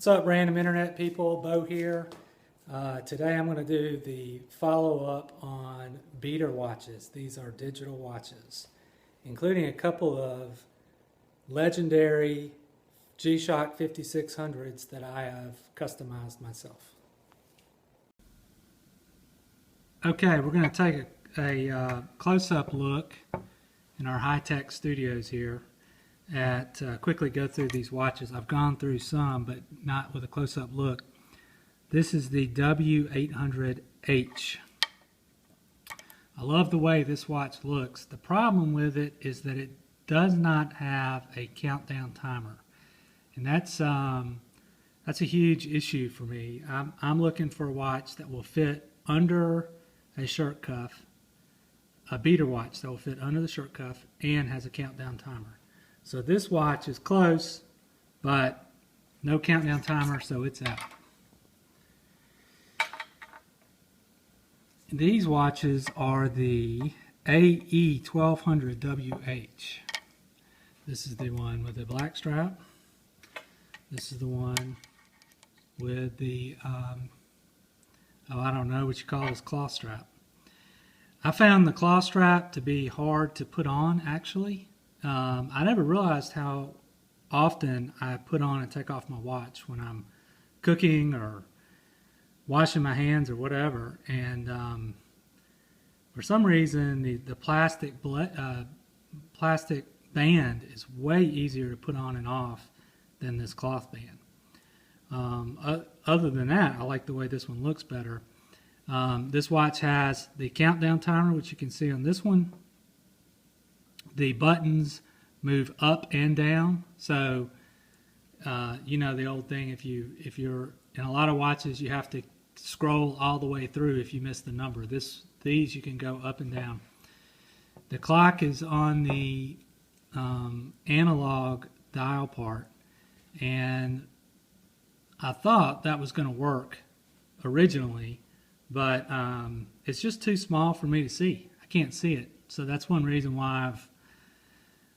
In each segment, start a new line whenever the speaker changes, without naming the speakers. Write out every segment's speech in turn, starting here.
What's up, random internet people? Bo here. Today I'm going to do the follow-up on beater watches. These are digital watches, including a couple of legendary G-Shock 5600s that I have customized myself. Okay, we're going to take a close-up look in our high-tech studios here at quickly go through these watches. I've gone through some, but not with a close-up look. This is the DW-5600H. I love the way this watch looks. The problem with it is that it does not have a countdown timer, and that's a huge issue for me. I'm looking for a watch that will fit under a shirt cuff, a beater watch that will fit under the shirt cuff and has a countdown timer. So this watch is close, but no countdown timer, so it's out. These watches are the AE1200WH. This is the one with the black strap. This is the one with the, I don't know what you call this, cloth strap. I found the cloth strap to be hard to put on, actually. I never realized how often I put on and take off my watch when I'm cooking or washing my hands or whatever, and for some reason the plastic band is way easier to put on and off than this cloth band. Other than that, I like the way this one looks better. This watch has the countdown timer, which you can see on this one. The buttons move up and down, so you know the old thing, if you're in a lot of watches you have to scroll all the way through if you miss the number. These you can go up and down. The clock is on the analog dial part, and I thought that was going to work originally, but it's just too small for me to see. I can't see it, so that's one reason why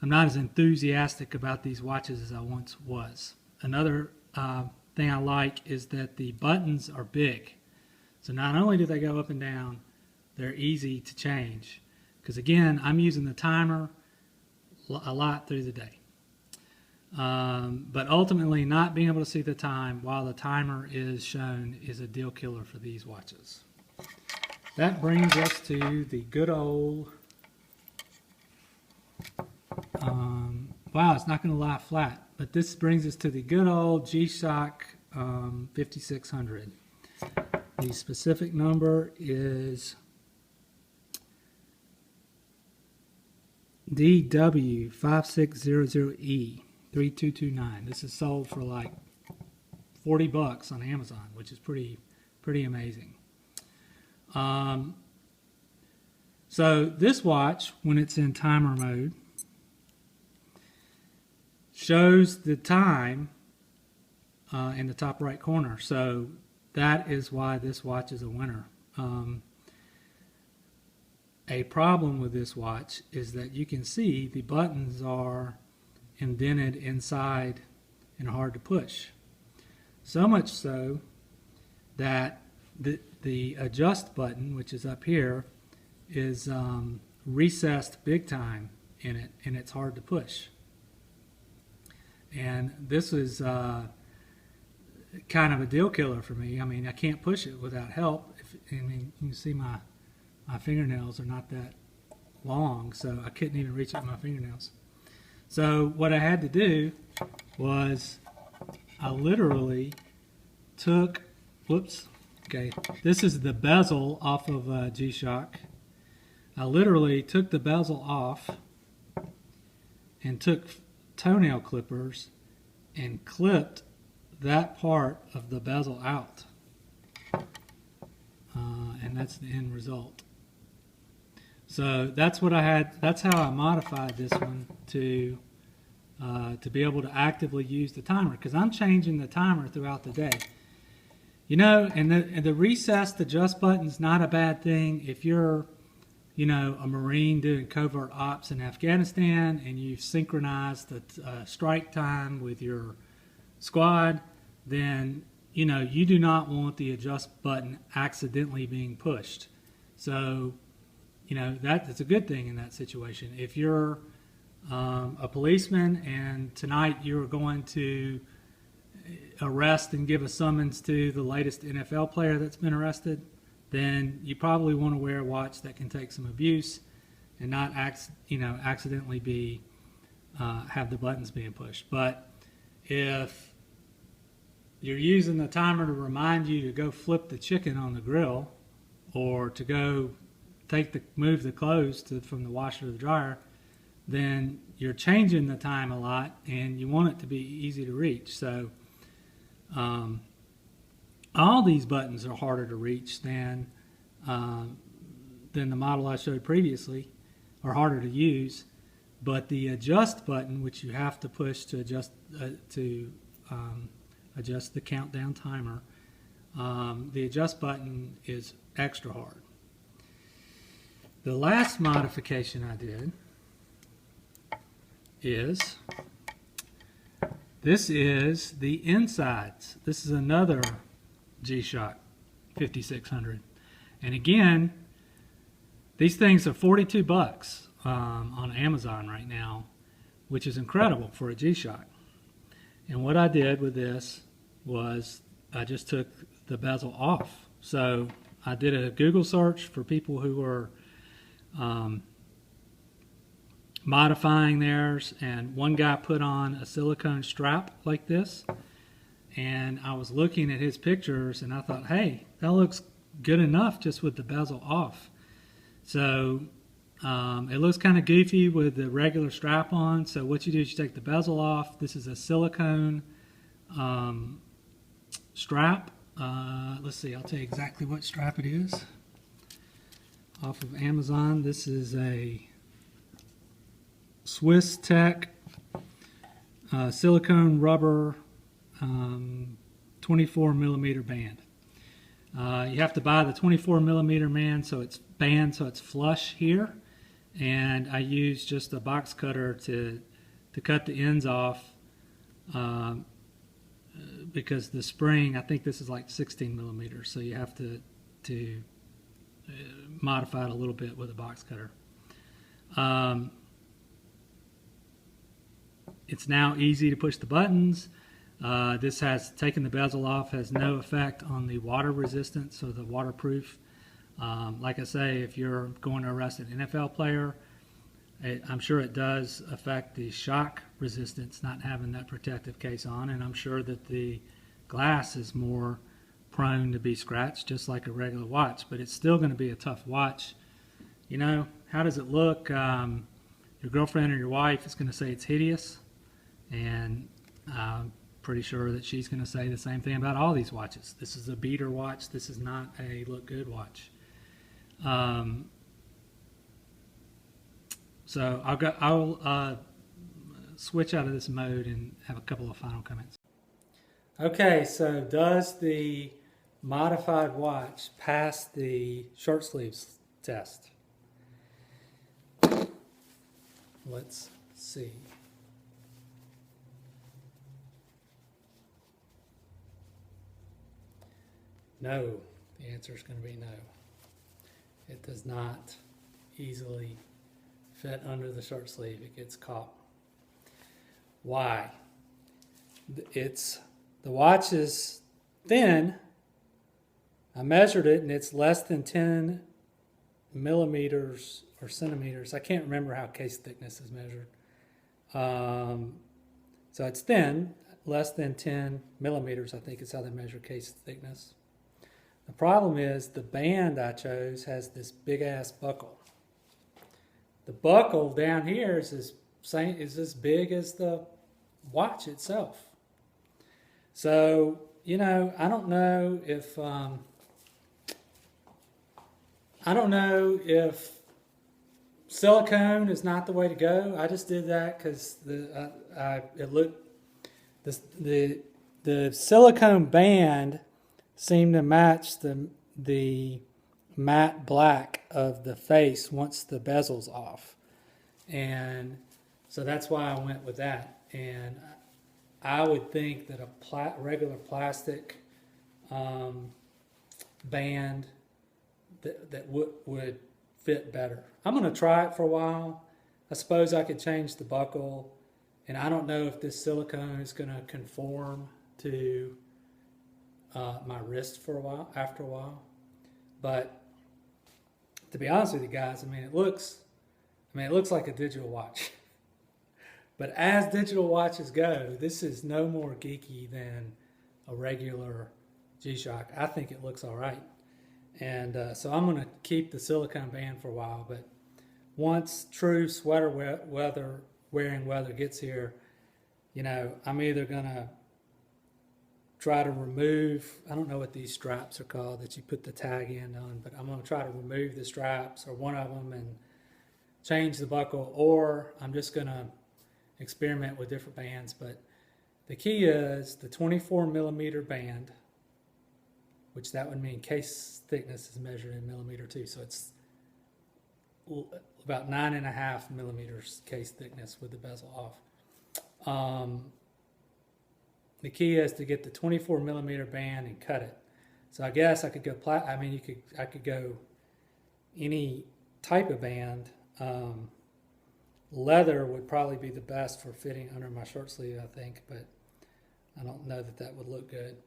I'm not as enthusiastic about these watches as I once was. Another thing I like is that the buttons are big. So not only do they go up and down, they're easy to change. Because again, I'm using the timer a lot through the day. But ultimately, not being able to see the time while the timer is shown is a deal killer for these watches. That brings us to the good old... wow, it's not going to lie flat, but this brings us to the good old G-Shock 5600. The specific number is DW-5600E 3229. This is sold for like $40 on Amazon, which is pretty amazing. So this watch, when it's in timer mode, shows the time in the top right corner. So that is why this watch is a winner. A problem with this watch is that you can see the buttons are indented inside and hard to push. So much so that the adjust button, which is up here, is recessed big time in it, and it's hard to push. And this is kind of a deal killer for me. I mean, I can't push it without help. I mean, you can see my fingernails are not that long, so I couldn't even reach it with my fingernails. So what I had to do was I literally took, whoops, okay, this is the bezel off of G-Shock. I literally took the bezel off and took toenail clippers and clipped that part of the bezel out, and that's the end result. So that's what I had. That's how I modified this one to be able to actively use the timer, because I'm changing the timer throughout the day. You know, and the recessed adjust button is not a bad thing if you're, you know, a Marine doing covert ops in Afghanistan and you've synchronized the strike time with your squad. then you do not want the adjust button accidentally being pushed. So that's a good thing in that situation. If you're a policeman and tonight you're going to arrest and give a summons to the latest NFL player that's been arrested, then you probably want to wear a watch that can take some abuse and not accidentally be have the buttons being pushed. But if you're using the timer to remind you to go flip the chicken on the grill, or to go move the clothes from the washer to the dryer, then you're changing the time a lot, and you want it to be easy to reach. So all these buttons are harder to reach than the model I showed previously, are harder to use. But the adjust button, which you have to push to adjust the countdown timer, the adjust button is extra hard. The last modification I did is this is the insides. This is another G-Shock 5600, and again, these things are $42 on Amazon right now, which is incredible for a G-Shock. And what I did with this was I just took the bezel off. So I did a Google search for people who were modifying theirs, and one guy put on a silicone strap like this, and I was looking at his pictures and I thought, hey, that looks good enough just with the bezel off. So it looks kind of goofy with the regular strap on. So what you do is you take the bezel off. This is a silicone strap. Let's see, I'll tell you exactly what strap it is. Off of Amazon, this is a Swiss Tech silicone rubber 24 millimeter band. You have to buy the 24 millimeter band so it's flush here, and I use just a box cutter to cut the ends off because the spring, I think this is like 16 millimeters, so you have to modify it a little bit with a box cutter. It's now easy to push the buttons. This has taken the bezel off, has no effect on the water resistance or the waterproof. Like I say, if you're going to arrest an NFL player, I'm sure it does affect the shock resistance not having that protective case on, and I'm sure that the glass is more prone to be scratched just like a regular watch, but it's still going to be a tough watch. How does it look? Your girlfriend or your wife is going to say it's hideous, and I'm pretty sure that she's going to say the same thing about all these watches. This is a beater watch. This is not a look good watch. So I'll switch out of this mode and have a couple of final comments. Okay, so does the modified watch pass the short sleeves test? Let's see. No, the answer is going to be no. It does not easily fit under the short sleeve. It gets caught. Why? The watch is thin. I measured it, and it's less than 10 millimeters or centimeters. I can't remember how case thickness is measured. So it's thin, less than 10 millimeters, I think is how they measure case thickness. The problem is the band I chose has this big ass buckle. The buckle down here is as big as the watch itself. So, I don't know if silicone is not the way to go. I just did that because the silicone band seemed to match the matte black of the face once the bezel's off, and so that's why I went with that. And I would think that a regular plastic band that would fit better. I'm going to try it for a while. I suppose I could change the buckle, and I don't know if this silicone is going to conform to my wrist for a while. After a while, but to be honest with you guys, it looks like a digital watch. But as digital watches go, this is no more geeky than a regular G-Shock. I think it looks all right. And so I'm going to keep the silicone band for a while. But once true sweater wearing weather gets here, I'm either going to try to remove, I don't know what these straps are called that you put the tag in on, but I'm going to try to remove the straps or one of them and change the buckle, or I'm just going to experiment with different bands. But the key is the 24 millimeter band, which that would mean case thickness is measured in millimeter too. So it's about 9.5 millimeters case thickness with the bezel off. The key is to get the 24 millimeter band and cut it. So I guess I could go, I could go any type of band. Leather would probably be the best for fitting under my short sleeve, I think, but I don't know that would look good.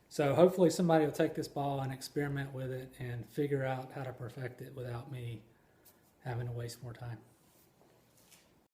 So hopefully somebody will take this ball and experiment with it and figure out how to perfect it without me having to waste more time.